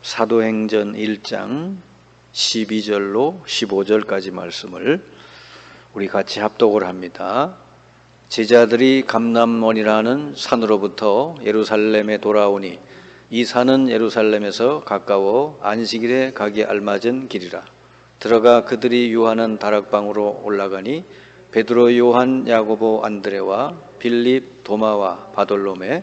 사도행전 1장 12절로 15절까지 말씀을 우리 같이 합독을 합니다. 제자들이 감람원이라는 산으로부터 예루살렘에 돌아오니 이 산은 예루살렘에서 가까워 안식일에 가기에 알맞은 길이라. 들어가 그들이 유하는 다락방으로 올라가니 베드로, 요한, 야고보, 안드레와 빌립, 도마와 바돌로메,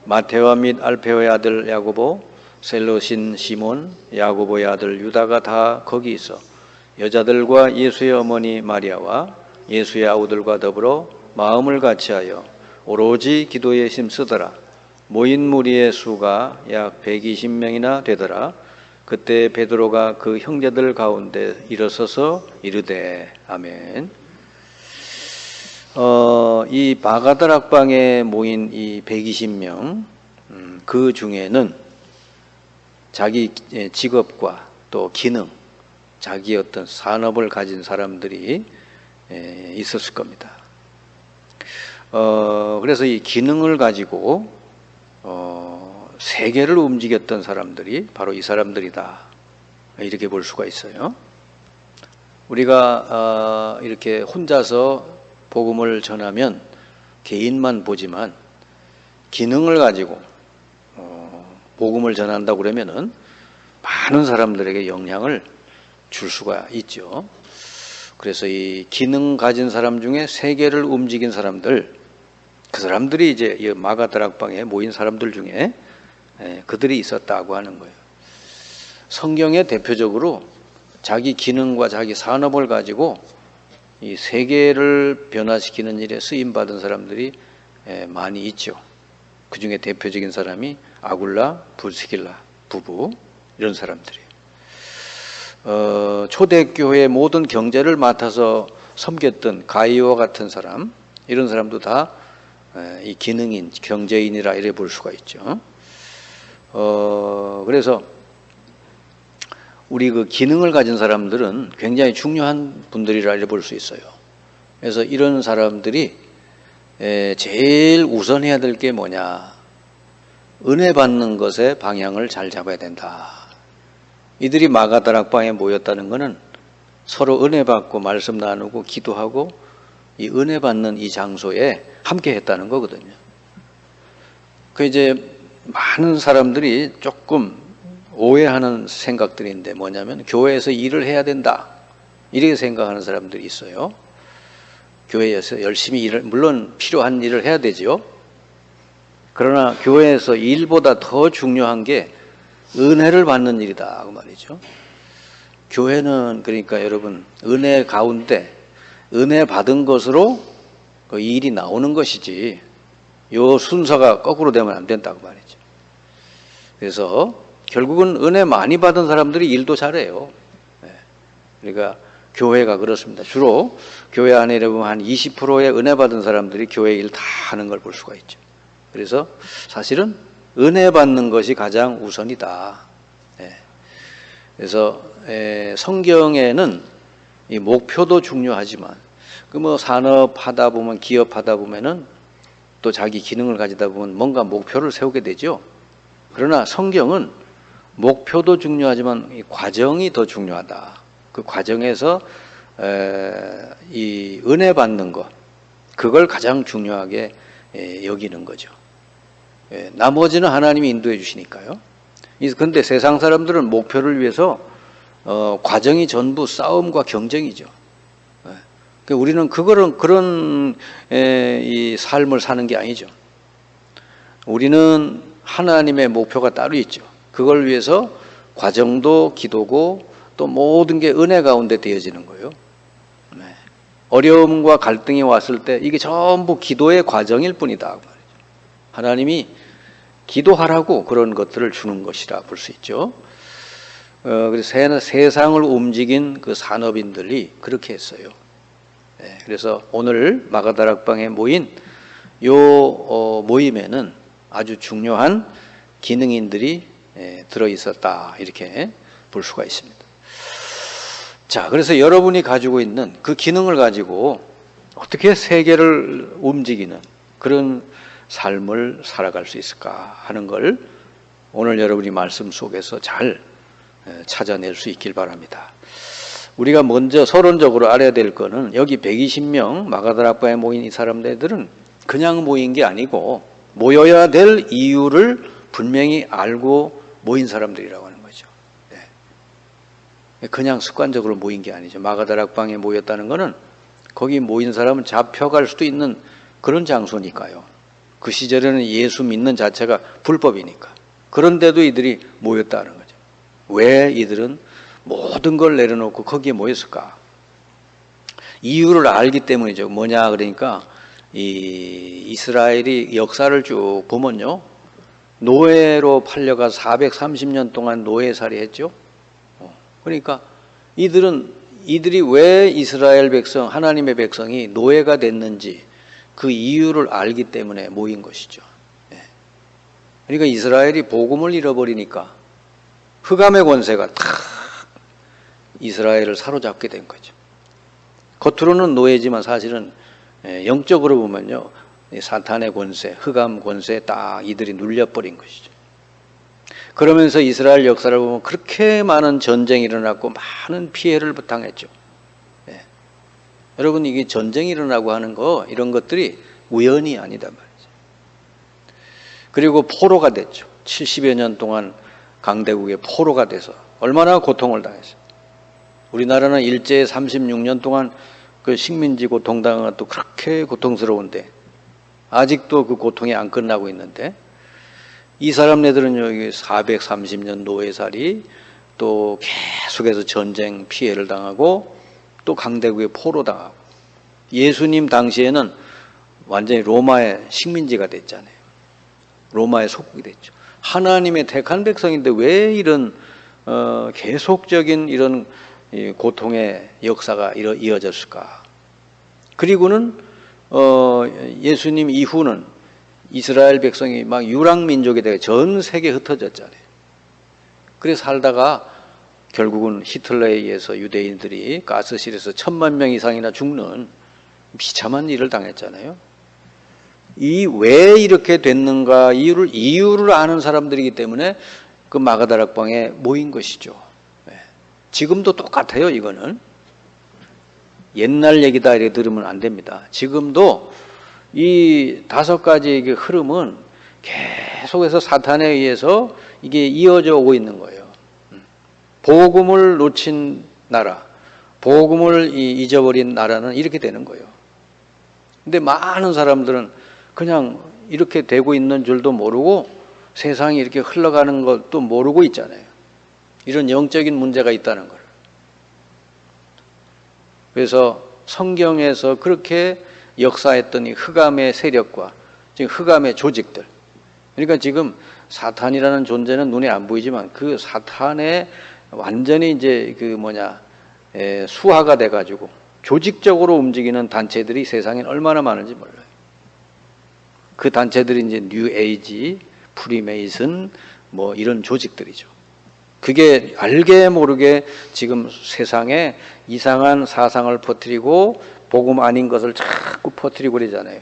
마테와 및 알페오의 아들 야고보, 셀로신 시몬, 야고보의 아들 유다가 다 거기 있어 여자들과 예수의 어머니 마리아와 예수의 아우들과 더불어 마음을 같이하여 오로지 기도에 힘쓰더라. 모인 무리의 수가 약 120명이나 되더라. 그때 베드로가 그 형제들 가운데 일어서서 이르되 아멘. 이 바가다락방에 모인 이 120명 그 중에는 자기 직업과 또 기능, 자기 어떤 산업을 가진 사람들이 있었을 겁니다. 그래서 이 기능을 가지고 세계를 움직였던 사람들이 바로 이 사람들이다. 이렇게 볼 수가 있어요. 우리가 이렇게 혼자서 복음을 전하면 개인만 보지만 기능을 가지고 복음을 전한다고 그러면은 많은 사람들에게 영향을 줄 수가 있죠. 그래서 이 기능 가진 사람 중에 세계를 움직인 사람들, 그 사람들이 이제 이 마가다락방에 모인 사람들 중에 그들이 있었다고 하는 거예요. 성경에 대표적으로 자기 기능과 자기 산업을 가지고 이 세계를 변화시키는 일에 쓰임받은 사람들이 많이 있죠. 그 중에 대표적인 사람이 아굴라, 브리스길라 부부, 이런 사람들이에요. 초대교회의 모든 경제를 맡아서 섬겼던 가이오와 같은 사람, 이런 사람도 다 이 기능인, 경제인이라 이래 볼 수가 있죠. 그래서 우리 그 기능을 가진 사람들은 굉장히 중요한 분들이라 이래 볼 수 있어요. 그래서 이런 사람들이 제일 우선해야 될 게 뭐냐? 은혜 받는 것에 방향을 잘 잡아야 된다. 이들이 마가다락방에 모였다는 것은 서로 은혜 받고 말씀 나누고 기도하고 이 은혜 받는 이 장소에 함께 했다는 거거든요. 그 이제 많은 사람들이 조금 오해하는 생각들인데 뭐냐면 교회에서 일을 해야 된다. 이렇게 생각하는 사람들이 있어요. 교회에서 열심히 물론 필요한 일을 해야 되죠. 그러나 교회에서 일보다 더 중요한 게 은혜를 받는 일이다 그 말이죠. 교회는 그러니까 여러분 은혜 가운데 은혜 받은 것으로 그 일이 나오는 것이지 요 순서가 거꾸로 되면 안 된다고 말이죠. 그래서 결국은 은혜 많이 받은 사람들이 일도 잘해요. 그러니까 교회가 그렇습니다. 주로 교회 안에 보면 한 20%의 은혜 받은 사람들이 교회 일 다 하는 걸 볼 수가 있죠. 그래서 사실은 은혜 받는 것이 가장 우선이다. 그래서 성경에는 이 목표도 중요하지만 그 뭐 산업하다 보면 기업하다 보면은 또 자기 기능을 가지다 보면 뭔가 목표를 세우게 되죠. 그러나 성경은 목표도 중요하지만 이 과정이 더 중요하다. 그 과정에서 이 은혜 받는 것, 그걸 가장 중요하게 여기는 거죠. 나머지는 하나님이 인도해 주시니까요. 그런데 세상 사람들은 목표를 위해서 과정이 전부 싸움과 경쟁이죠. 우리는 그런 이 삶을 사는 게 아니죠. 우리는 하나님의 목표가 따로 있죠. 그걸 위해서 과정도 기도고 또 모든 게 은혜 가운데 되어지는 거예요. 어려움과 갈등이 왔을 때 이게 전부 기도의 과정일 뿐이다. 하나님이 기도하라고 그런 것들을 주는 것이라 볼 수 있죠. 그래서 세상을 움직인 그 산업인들이 그렇게 했어요. 그래서 오늘 마가다락방에 모인 요 모임에는 아주 중요한 기능인들이 들어 있었다 이렇게 볼 수가 있습니다. 자, 그래서 여러분이 가지고 있는 그 기능을 가지고 어떻게 세계를 움직이는 그런 삶을 살아갈 수 있을까 하는 걸 오늘 여러분이 말씀 속에서 잘 찾아낼 수 있길 바랍니다. 우리가 먼저 서론적으로 알아야 될 거는 여기 120명 마가다락방에 모인 이 사람들은 그냥 모인 게 아니고 모여야 될 이유를 분명히 알고 모인 사람들이라고 하는 거죠. 그냥 습관적으로 모인 게 아니죠. 마가다락방에 모였다는 것은 거기 모인 사람은 잡혀갈 수도 있는 그런 장소니까요. 그 시절에는 예수 믿는 자체가 불법이니까. 그런데도 이들이 모였다는 거죠. 왜 이들은 모든 걸 내려놓고 거기에 모였을까? 이유를 알기 때문이죠. 뭐냐 그러니까 이 이스라엘이 역사를 쭉 보면요, 노예로 팔려가 430년 동안 노예살이 했죠. 그러니까 이들이 왜 이스라엘 백성, 하나님의 백성이 노예가 됐는지 그 이유를 알기 때문에 모인 것이죠. 그러니까 이스라엘이 복음을 잃어버리니까 흑암의 권세가 탁 이스라엘을 사로잡게 된 거죠. 겉으로는 노예지만 사실은 영적으로 보면요, 사탄의 권세, 흑암 권세에 딱 이들이 눌려버린 것이죠. 그러면서 이스라엘 역사를 보면 그렇게 많은 전쟁이 일어났고 많은 피해를 당했죠. 여러분, 이게 전쟁이 일어나고 하는 거, 이런 것들이 우연이 아니다 말이죠. 그리고 포로가 됐죠. 70여 년 동안 강대국의 포로가 돼서 얼마나 고통을 당했어요. 우리나라는 일제 36년 동안 그 식민지 고통 당한 것도 그렇게 고통스러운데 아직도 그 고통이 안 끝나고 있는데, 이 사람네들은 여기 430년 노예살이, 또 계속해서 전쟁 피해를 당하고 또 강대국의 포로 당하고, 예수님 당시에는 완전히 로마의 식민지가 됐잖아요. 로마의 속국이 됐죠. 하나님의 택한 백성인데 왜 이런 계속적인 이런 고통의 역사가 이어졌을까? 그리고는 예수님 이후는 이스라엘 백성이 막 유랑민족이 되어 전 세계에 흩어졌잖아요. 그래서 살다가 결국은 히틀러에 의해서 유대인들이 가스실에서 1000만 명 이상이나 죽는 비참한 일을 당했잖아요. 왜 이렇게 됐는가 이유를 아는 사람들이기 때문에 그 마가다락방에 모인 것이죠. 지금도 똑같아요. 이거는 옛날 얘기다 이렇게 들으면 안 됩니다. 지금도 이 5가지의 흐름은 계속해서 사탄에 의해서 이게 이어져 오고 있는 거예요. 복음을 놓친 나라, 복음을 잊어버린 나라는 이렇게 되는 거예요. 근데 많은 사람들은 그냥 이렇게 되고 있는 줄도 모르고 세상이 이렇게 흘러가는 것도 모르고 있잖아요. 이런 영적인 문제가 있다는 걸. 그래서 성경에서 그렇게 역사했던 이 흑암의 세력과 지금 흑암의 조직들, 그러니까 지금 사탄이라는 존재는 눈에 안 보이지만 그 사탄의 완전히 이제 수화가 돼가지고 조직적으로 움직이는 단체들이 세상에 얼마나 많은지 몰라요. 그 단체들이 이제 뉴 에이지, 프리메이슨 이런 조직들이죠. 그게 알게 모르게 지금 세상에 이상한 사상을 퍼뜨리고 복음 아닌 것을 자꾸 퍼뜨리고 그러잖아요.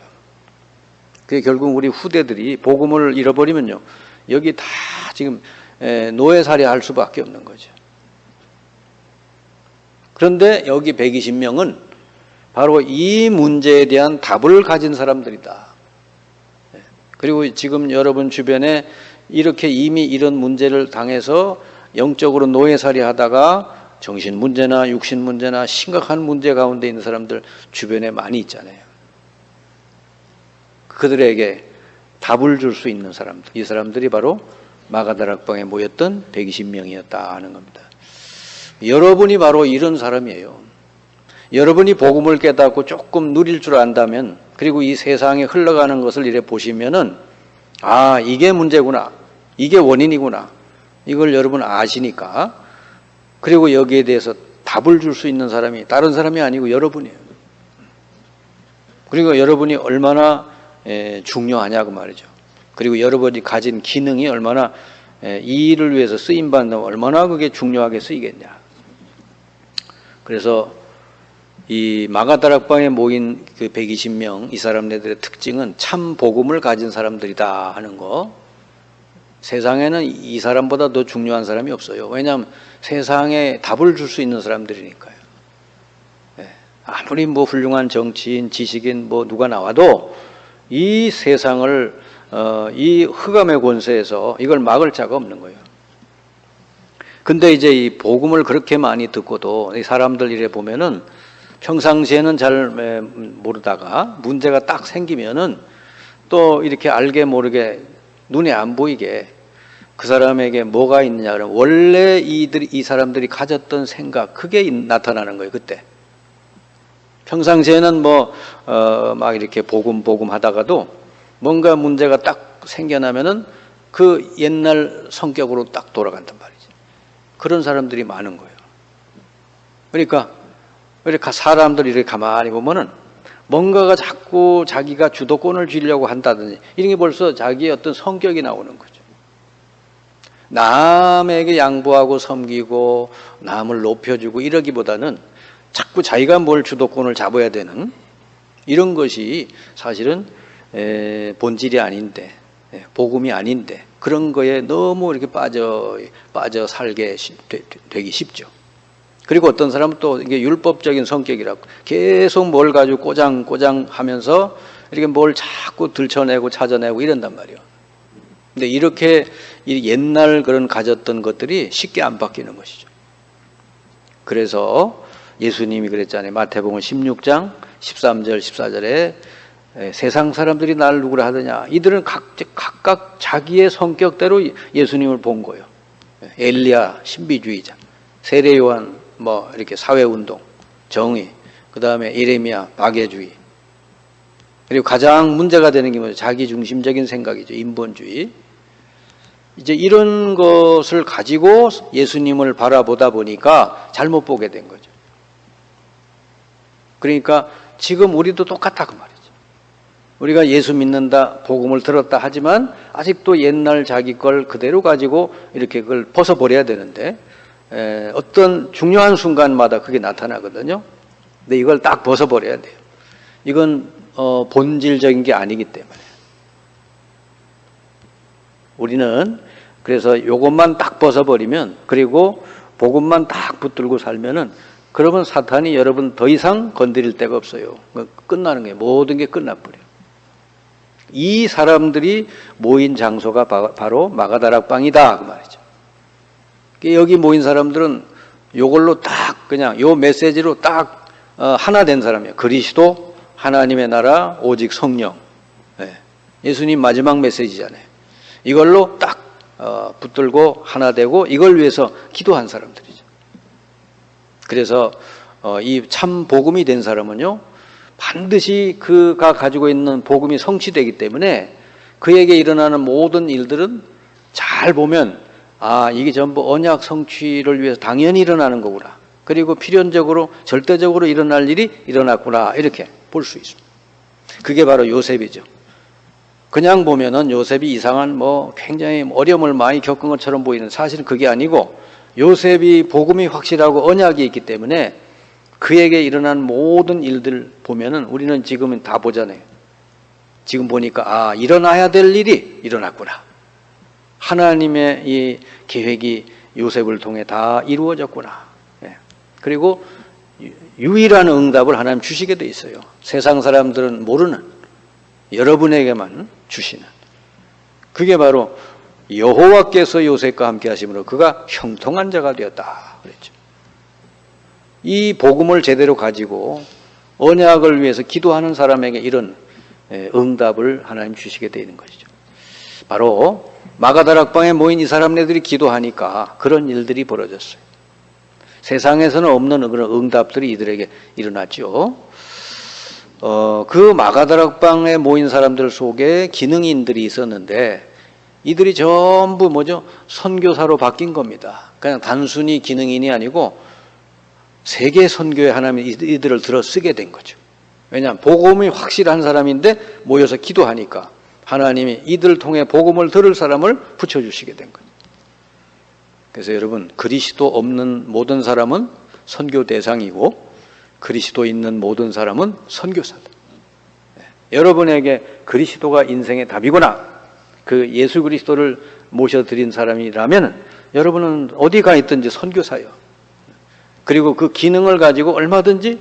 그게 결국 우리 후대들이 복음을 잃어버리면요, 여기 다 지금 노예살이 할 수밖에 없는 거죠. 그런데 여기 120명은 바로 이 문제에 대한 답을 가진 사람들이다. 그리고 지금 여러분 주변에 이렇게 이미 이런 문제를 당해서 영적으로 노예살이 하다가 정신 문제나 육신 문제나 심각한 문제 가운데 있는 사람들 주변에 많이 있잖아요. 그들에게 답을 줄 수 있는 사람들, 이 사람들이 바로 마가다락방에 모였던 120명이었다 하는 겁니다. 여러분이 바로 이런 사람이에요. 여러분이 복음을 깨닫고 조금 누릴 줄 안다면, 그리고 이 세상에 흘러가는 것을 이래 보시면은, 이게 문제구나, 이게 원인이구나, 이걸 여러분 아시니까, 그리고 여기에 대해서 답을 줄 수 있는 사람이 다른 사람이 아니고 여러분이에요. 그리고 여러분이 얼마나 중요하냐고 말이죠. 그리고 여러분이 가진 기능이 얼마나 이 일을 위해서 쓰임받는다면 얼마나 그게 중요하게 쓰이겠냐. 그래서 이 마가다락방에 모인 그 120명, 이 사람들의 특징은 참 복음을 가진 사람들이다 하는 거. 세상에는 이 사람보다 더 중요한 사람이 없어요. 왜냐하면 세상에 답을 줄 수 있는 사람들이니까요. 아무리 뭐 훌륭한 정치인, 지식인 뭐 누가 나와도 이 세상을 이 흑암의 권세에서 이걸 막을 자가 없는 거예요. 근데 이제 이 복음을 그렇게 많이 듣고도 이 사람들 이래 보면은 평상시에는 잘 모르다가 문제가 딱 생기면은 또 이렇게 알게 모르게 눈에 안 보이게 그 사람에게 뭐가 있느냐 그러면 원래 이 사람들이 가졌던 생각 그게 나타나는 거예요. 그때 평상시에는 막 이렇게 복음 하다가도 뭔가 문제가 딱 생겨나면은 그 옛날 성격으로 딱 돌아간단 말이죠. 그런 사람들이 많은 거예요. 그러니까 이렇게 사람들이 이렇게 가만히 보면은 뭔가가 자꾸 자기가 주도권을 쥐려고 한다든지 이런 게 벌써 자기의 어떤 성격이 나오는 거죠. 남에게 양보하고 섬기고 남을 높여주고 이러기보다는 자꾸 자기가 뭘 주도권을 잡아야 되는 이런 것이 사실은 본질이 아닌데 복음이 아닌데 그런 거에 너무 이렇게 빠져 살게 되기 쉽죠. 그리고 어떤 사람은 또 이게 율법적인 성격이라고 계속 뭘 가지고 꼬장 하면서 이렇게 뭘 자꾸 들춰내고 찾아내고 이런단 말이에요. 근데 이렇게 옛날 그런 가졌던 것들이 쉽게 안 바뀌는 것이죠. 그래서 예수님이 그랬잖아요. 마태복음 16장 13절 14절에 세상 사람들이 나를 누구라 하더냐. 이들은 각각 자기의 성격대로 예수님을 본 거예요. 엘리야 신비주의자, 세례요한 뭐 이렇게 사회운동, 정의, 그 다음에 예레미야 박애주의. 그리고 가장 문제가 되는 게 뭐죠? 자기중심적인 생각이죠. 인본주의. 이제 이런 것을 가지고 예수님을 바라보다 보니까 잘못 보게 된 거죠. 그러니까 지금 우리도 똑같다 그 말이죠. 우리가 예수 믿는다, 복음을 들었다 하지만 아직도 옛날 자기 걸 그대로 가지고 이렇게 그걸 벗어버려야 되는데 어떤 중요한 순간마다 그게 나타나거든요. 근데 이걸 딱 벗어버려야 돼요. 이건 본질적인 게 아니기 때문에. 우리는 그래서 이것만 딱 벗어버리면 그리고 복음만 딱 붙들고 살면은 그러면 사탄이 여러분 더 이상 건드릴 데가 없어요. 끝나는 거예요. 모든 게 끝나버려요. 이 사람들이 모인 장소가 바로 마가다락방이다 그 말이죠. 여기 모인 사람들은 요걸로 딱 그냥 요 메시지로 딱 하나 된 사람이에요. 그리스도, 하나님의 나라, 오직 성령. 예수님 마지막 메시지잖아요. 이걸로 딱 붙들고 하나 되고 이걸 위해서 기도한 사람들이죠. 그래서 이 참 복음이 된 사람은요 반드시 그가 가지고 있는 복음이 성취되기 때문에 그에게 일어나는 모든 일들은 잘 보면 이게 전부 언약 성취를 위해서 당연히 일어나는 거구나. 그리고 필연적으로 절대적으로 일어날 일이 일어났구나 이렇게 볼 수 있습니다. 그게 바로 요셉이죠. 그냥 보면은 요셉이 이상한 굉장히 어려움을 많이 겪은 것처럼 보이는 사실은 그게 아니고 요셉이 복음이 확실하고 언약이 있기 때문에 그에게 일어난 모든 일들 보면은 우리는 지금은 다 보잖아요. 지금 보니까 일어나야 될 일이 일어났구나. 하나님의 이 계획이 요셉을 통해 다 이루어졌구나. 그리고 유일한 응답을 하나님 주시게 돼 있어요. 세상 사람들은 모르는 여러분에게만 주시는. 그게 바로 여호와께서 요셉과 함께 하심으로 그가 형통한 자가 되었다 그랬죠. 이 복음을 제대로 가지고 언약을 위해서 기도하는 사람에게 이런 응답을 하나님 주시게 되는 것이죠. 바로 마가다락방에 모인 이 사람네들이 기도하니까 그런 일들이 벌어졌어요. 세상에서는 없는 그런 응답들이 이들에게 일어났죠. 그 마가다락방에 모인 사람들 속에 기능인들이 있었는데 이들이 전부 선교사로 바뀐 겁니다. 그냥 단순히 기능인이 아니고 세계 선교에 하나님이 이들을 들어 쓰게 된 거죠. 왜냐하면 복음이 확실한 사람인데 모여서 기도하니까 하나님이 이들 통해 복음을 들을 사람을 붙여주시게 된 거죠. 그래서 여러분 그리스도 없는 모든 사람은 선교 대상이고 그리스도 있는 모든 사람은 선교사다. 여러분에게 그리스도가 인생의 답이구나. 그 예수 그리스도를 모셔드린 사람이라면 여러분은 어디 가 있든지 선교사요. 그리고 그 기능을 가지고 얼마든지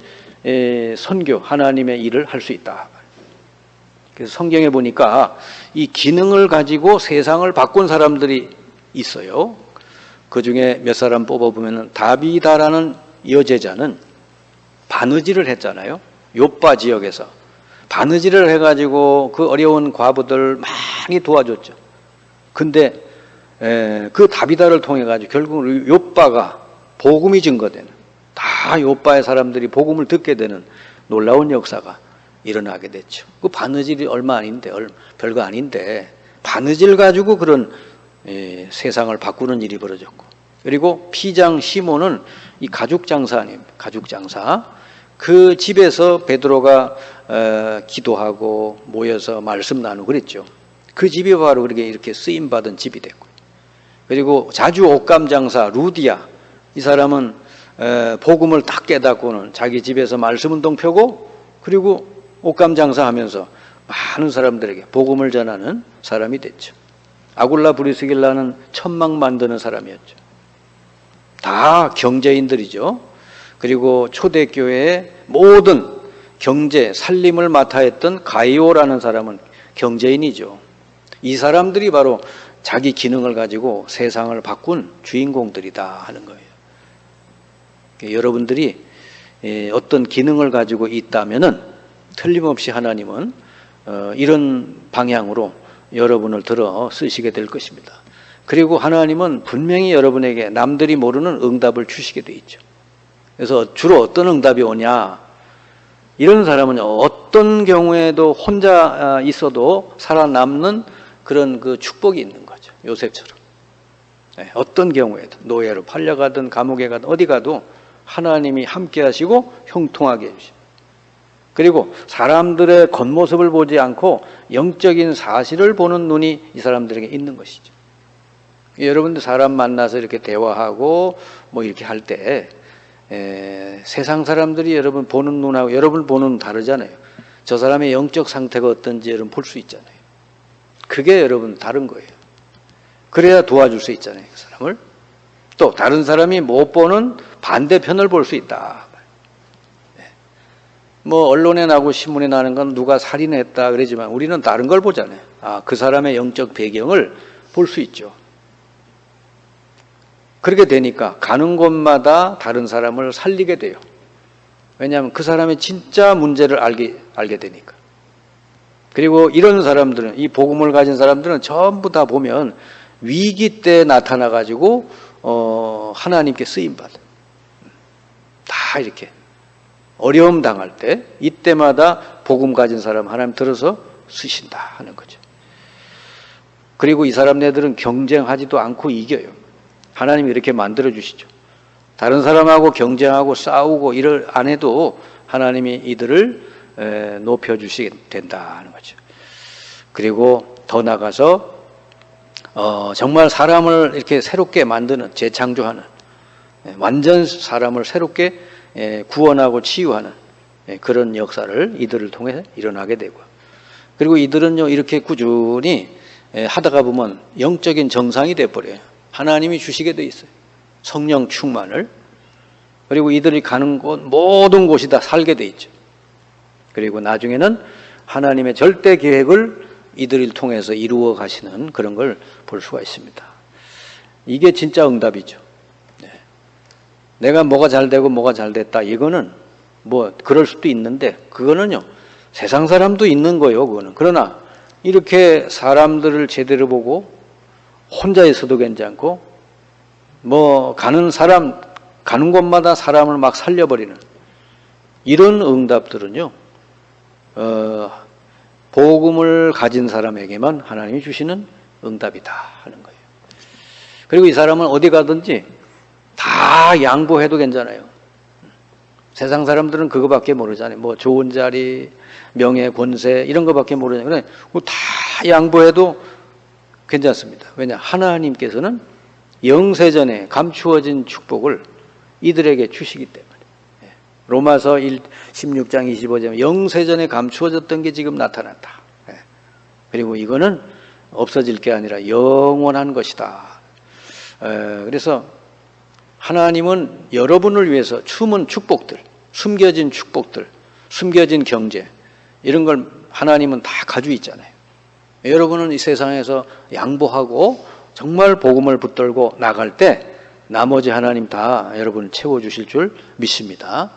선교, 하나님의 일을 할 수 있다. 그래서 성경에 보니까 이 기능을 가지고 세상을 바꾼 사람들이 있어요. 그 중에 몇 사람 뽑아보면 다비다라는 여제자는 바느질을 했잖아요. 욥바 지역에서. 바느질을 해가지고 그 어려운 과부들 많이 도와줬죠. 근데 그 다비다를 통해 가지고 결국 욥바가 복음이 증거되는, 다 욥바의 사람들이 복음을 듣게 되는 놀라운 역사가 일어나게 됐죠. 그 바느질이 얼마 아닌데, 별거 아닌데 바느질 가지고 그런 세상을 바꾸는 일이 벌어졌고, 그리고 피장 시몬은 이 가죽 장사님, 가죽 장사. 그 집에서 베드로가 기도하고 모여서 말씀 나누고 그랬죠. 그 집이 바로 그렇게 이렇게 쓰임 받은 집이 됐고, 그리고 자주 옷감 장사 루디아, 이 사람은 복음을 딱 깨닫고는 자기 집에서 말씀 운동 펴고, 그리고 옷감 장사하면서 많은 사람들에게 복음을 전하는 사람이 됐죠. 아굴라 브리스길라는 천막 만드는 사람이었죠. 다 경제인들이죠. 그리고 초대교회의 모든 경제, 살림을 맡아 했던 가이오라는 사람은 경제인이죠. 이 사람들이 바로 자기 기능을 가지고 세상을 바꾼 주인공들이다 하는 거예요. 여러분들이 어떤 기능을 가지고 있다면은 틀림없이 하나님은 이런 방향으로 여러분을 들어 쓰시게 될 것입니다. 그리고 하나님은 분명히 여러분에게 남들이 모르는 응답을 주시게 돼 있죠. 그래서 주로 어떤 응답이 오냐? 이런 사람은 어떤 경우에도 혼자 있어도 살아남는 그런 그 축복이 있는 거죠. 요셉처럼. 어떤 경우에도 노예로 팔려가든 감옥에 가든 어디 가도 하나님이 함께 하시고 형통하게 해주십니다. 그리고 사람들의 겉모습을 보지 않고 영적인 사실을 보는 눈이 이 사람들에게 있는 것이죠. 여러분들 사람 만나서 이렇게 대화하고 뭐 이렇게 할 때 세상 사람들이 여러분 보는 눈하고 여러분 보는 눈 다르잖아요. 저 사람의 영적 상태가 어떤지 여러분 볼 수 있잖아요. 그게 여러분 다른 거예요. 그래야 도와줄 수 있잖아요, 그 사람을. 또 다른 사람이 못 보는 반대편을 볼 수 있다. 뭐 언론에 나고 신문에 나는 건 누가 살인했다 그러지만 우리는 다른 걸 보잖아요. 그 사람의 영적 배경을 볼 수 있죠. 그렇게 되니까 가는 곳마다 다른 사람을 살리게 돼요. 왜냐하면 그 사람의 진짜 문제를 알게 되니까. 그리고 이런 사람들은, 이 복음을 가진 사람들은 전부 다 보면 위기 때 나타나가지고 하나님께 쓰임받아요. 다 이렇게 어려움 당할 때 이때마다 복음 가진 사람 하나님 들어서 쓰신다 하는 거죠. 그리고 이 사람네들은 경쟁하지도 않고 이겨요. 하나님이 이렇게 만들어 주시죠. 다른 사람하고 경쟁하고 싸우고 이를 안 해도 하나님이 이들을 높여주시게 된다 하는 거죠. 그리고 더 나가서 정말 사람을 이렇게 새롭게 만드는, 재창조하는, 완전 사람을 새롭게 구원하고 치유하는 그런 역사를 이들을 통해 일어나게 되고, 그리고 이들은요 이렇게 꾸준히 하다가 보면 영적인 정상이 돼버려요. 하나님이 주시게 돼 있어요. 성령 충만을. 그리고 이들이 가는 곳 모든 곳이 다 살게 돼 있죠. 그리고 나중에는 하나님의 절대 계획을 이들을 통해서 이루어 가시는 그런 걸 볼 수가 있습니다. 이게 진짜 응답이죠. 내가 뭐가 잘 되고 뭐가 잘 됐다, 이거는 뭐 그럴 수도 있는데 그거는요 세상 사람도 있는 거예요. 그거는. 그러나 이렇게 사람들을 제대로 보고 혼자 있어도 괜찮고 뭐 가는 곳마다 사람을 막 살려버리는 이런 응답들은요 복음을 가진 사람에게만 하나님이 주시는 응답이다 하는 거예요. 그리고 이 사람은 어디 가든지 다 양보해도 괜찮아요. 세상 사람들은 그거밖에 모르잖아요. 뭐 좋은 자리, 명예, 권세 이런 거밖에 모르잖아요. 뭐 다 양보해도 괜찮습니다. 왜냐? 하나님께서는 영세전에 감추어진 축복을 이들에게 주시기 때문에. 로마서 16장 25절 영세전에 감추어졌던 게 지금 나타났다. 그리고 이거는 없어질 게 아니라 영원한 것이다. 그래서 하나님은 여러분을 위해서 숨은 축복들, 숨겨진 축복들, 숨겨진 경제 이런 걸 하나님은 다 가지고 있잖아요. 여러분은 이 세상에서 양보하고 정말 복음을 붙들고 나갈 때 나머지 하나님 다 여러분을 채워주실 줄 믿습니다.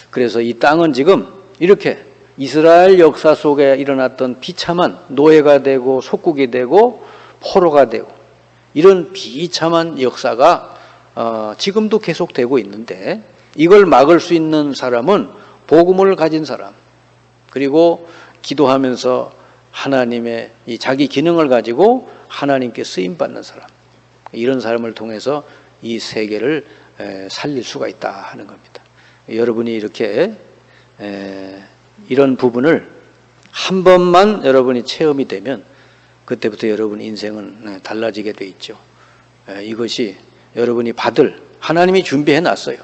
그래서 이 땅은 지금 이렇게 이스라엘 역사 속에 일어났던 비참한 노예가 되고 속국이 되고 포로가 되고 이런 비참한 역사가 지금도 계속되고 있는데 이걸 막을 수 있는 사람은 복음을 가진 사람 그리고 기도하면서 하나님의 이 자기 기능을 가지고 하나님께 쓰임받는 사람 이런 사람을 통해서 이 세계를 살릴 수가 있다 하는 겁니다. 여러분이 이렇게 이런 부분을 한 번만 여러분이 체험이 되면 그때부터 여러분 인생은 달라지게 돼 있죠. 이것이 여러분이 받을 하나님이 준비해 놨어요.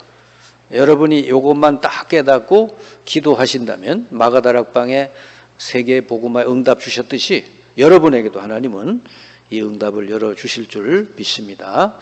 여러분이 이것만 딱 깨닫고 기도하신다면 마가다락방에 세계 복음화에 응답 주셨듯이 여러분에게도 하나님은 이 응답을 열어주실 줄 믿습니다.